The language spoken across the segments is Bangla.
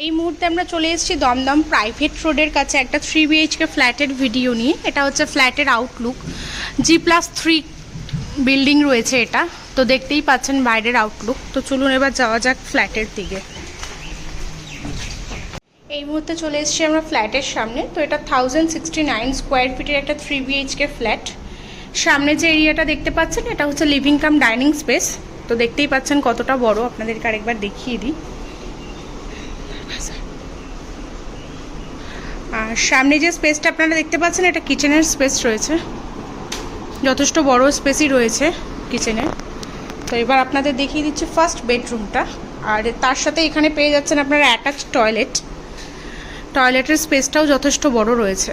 এই মুহূর্তে আমরা চলে এসেছি দমদম প্রাইভেট রোডের কাছে একটা 3 BHK ফ্ল্যাটের ভিডিও নিয়ে। এটা হচ্ছে ফ্ল্যাটের আউটলুক। G+3 বিল্ডিং রয়েছে এটা, তো দেখতেই পাচ্ছেন বাইরের আউটলুক। তো চলুন এবার যাওয়া যাক ফ্ল্যাটের দিকে। এই মুহূর্তে চলে এসেছি আমরা ফ্ল্যাটের সামনে। তো এটা 1069 স্কোয়ার ফিটের একটা 3 BHK ফ্ল্যাট। সামনে যে এরিয়াটা দেখতে পাচ্ছেন এটা হচ্ছে লিভিং কাম ডাইনিং স্পেস। তো দেখতেই পাচ্ছেন কতটা বড়, আপনাদেরকে আরেকবার দেখিয়ে দিই। আর সামনে যে স্পেসটা আপনারা দেখতে পাচ্ছেন এটা কিচেনের স্পেস রয়েছে, যথেষ্ট বড় স্পেসই রয়েছে কিচেনে। তো এবার আপনাদের দেখিয়ে দিচ্ছি ফার্স্ট বেডরুমটা। আর তার সাথে এখানে পেয়ে যাচ্ছেন আপনারা অ্যাটাচ টয়লেট। টয়লেটের স্পেসটাও যথেষ্ট বড় রয়েছে,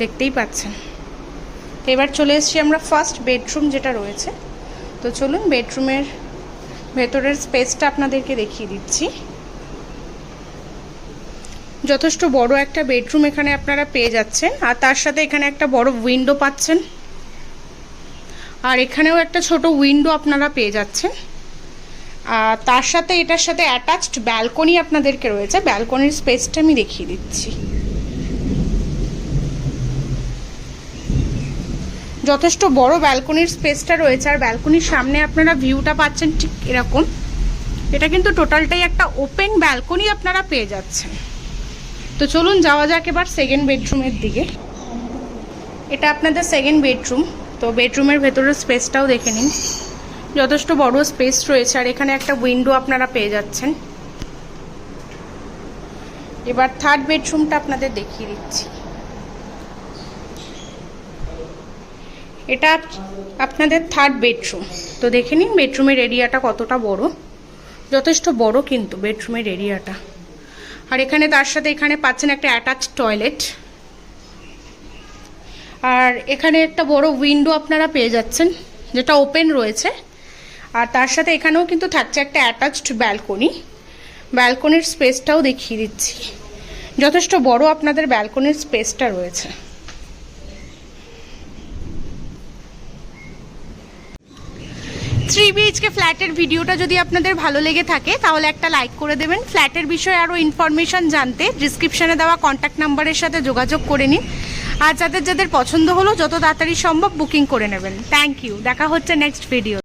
দেখতেই পাচ্ছেন। তো এবার চলে এসেছি আমরা ফার্স্ট বেডরুম যেটা রয়েছে। তো চলুন বেডরুমের ভেতরের স্পেসটা আপনাদেরকে দেখিয়ে দিচ্ছি। যথেষ্ট বড় একটা বেডরুম এখানে আপনারা পেয়ে যাচ্ছেন। আর তার সাথে এখানে একটা বড় উইন্ডো পাচ্ছেন, আর এখানেও একটা ছোট উইন্ডো আপনারা পেয়ে যাচ্ছেন। আর তার সাথে এটার সাথে অ্যাটাচড ব্যালকনি আপনাদেরকে রয়েছে। ব্যালকনির স্পেসটা আমি দেখিয়ে দিচ্ছি। যথেষ্ট বড় ব্যালকনির স্পেসটা রয়েছে। আর ব্যালকনির সামনে আপনারা ভিউটা পাচ্ছেন ঠিক এরকম। এটা কিন্তু টোটালটাই একটা ওপেন ব্যালকনি আপনারা পেয়ে যাচ্ছেন। তো চলুন যাওয়া যাক এবার সেকেন্ড বেডরুমের দিকে। এটা আপনাদের সেকেন্ড বেডরুম। তো বেডরুমের ভেতরের স্পেসটাও দেখে নিন, যথেষ্ট বড় স্পেস রয়েছে। আর এখানে একটা উইন্ডো আপনারা পেয়ে যাচ্ছেন। এবার থার্ড বেডরুমটা আপনাদের দেখিয়ে দিচ্ছি। এটা আপনাদের থার্ড বেডরুম। তো দেখে নিন বেডরুমের এরিয়াটা কতটা বড়, যথেষ্ট বড় কিন্তু বেডরুমের এরিয়াটা। আর এখানে তার সাথে এখানে পাচ্ছেন একটা অ্যাটাচ টয়লেট। আর এখানে একটা বড় উইন্ডো আপনারা পেয়ে যাচ্ছেন যেটা ওপেন রয়েছে। আর তার সাথে এখানেও কিন্তু থাকছে একটা অ্যাটাচড ব্যালকনি। ব্যালকনির স্পেসটাও দেখিয়ে দিচ্ছি, যথেষ্ট বড় আপনাদের ব্যালকনির স্পেসটা রয়েছে। থ্রি বিএইচকে ফ্ল্যাটের ভিডিওটা যদি আপনাদের ভালো লেগে থাকে তাহলে একটা লাইক করে দেবেন। ফ্ল্যাটের বিষয়ে আরও ইনফরমেশন জানতে ডিসক্রিপশানে দেওয়া কন্ট্যাক্ট নাম্বারের সাথে যোগাযোগ করে নিন। আর যাদের যাদের পছন্দ হলো যত তাড়াতাড়ি সম্ভব বুকিং করে নেবেন। থ্যাংক ইউ, দেখা হচ্ছে নেক্সট ভিডিও।